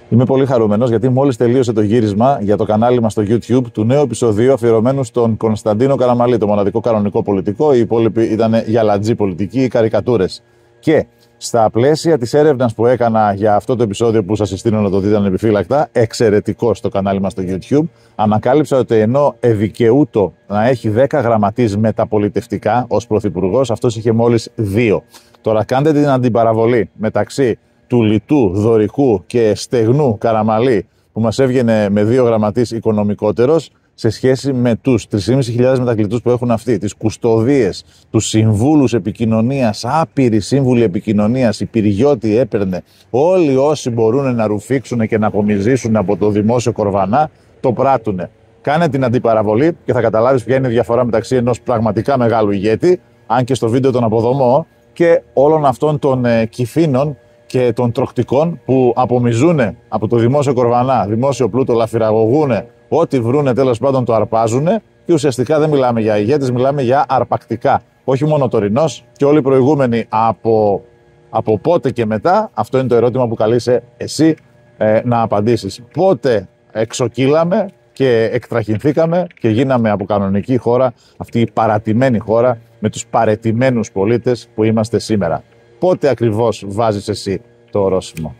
Είμαι πολύ χαρούμενος γιατί μόλις τελείωσε το γύρισμα για το κανάλι μας στο YouTube του νέου επεισοδίου αφιερωμένου στον Κωνσταντίνο Καραμαλή, το μοναδικό κανονικό πολιτικό. Οι υπόλοιποι ήταν γυαλατζή πολιτικοί ή καρικατούρες. Και στα πλαίσια της έρευνας που έκανα για αυτό το επεισόδιο που σας συστήνω να το δείτε ανεπιφύλακτα, εξαιρετικό στο κανάλι μας στο YouTube, ανακάλυψα ότι ενώ εδικαιούτο να έχει 10 γραμματείς μεταπολιτευτικά ως πρωθυπουργός, αυτός είχε μόλις 2. Τώρα κάντε την αντιπαραβολή μεταξύ του λιτού, δωρικού και στεγνού Καραμαλή που μας έβγαινε με 2 γραμματείς οικονομικότερος σε σχέση με τους 3.500 μετακλητούς που έχουν αυτοί, τις κουστοδίες, τους συμβούλους επικοινωνίας, άπειροι σύμβουλοι επικοινωνίας, η Πυργιώτη έπαιρνε, όλοι όσοι μπορούν να ρουφήξουν και να απομυζήσουν από το δημόσιο κορβανά, το πράττουνε. Κάνε την αντιπαραβολή και θα καταλάβεις ποια είναι η διαφορά μεταξύ ενός πραγματικά μεγάλου ηγέτη, αν και στο βίντεο τον αποδομώ, και όλων αυτών των κυφήνων και των τροκτικών που απομυζούν από το δημόσιο κορβανά, δημόσιο πλούτο, λαφυραγωγούν, ό,τι βρούνε τέλος πάντων το αρπάζουν και ουσιαστικά δεν μιλάμε για ηγέτες, μιλάμε για αρπακτικά. Όχι μόνο ο τωρινός και όλοι οι προηγούμενοι από πότε και μετά, αυτό είναι το ερώτημα που καλείσαι εσύ να απαντήσεις. Πότε εξοκύλαμε και εκτραχυνθήκαμε και γίναμε από κανονική χώρα αυτή η παρατημένη χώρα με τους παρετημένους πολίτες που είμαστε σήμερα. Πότε ακριβώς βάζεις εσύ το ορόσημο?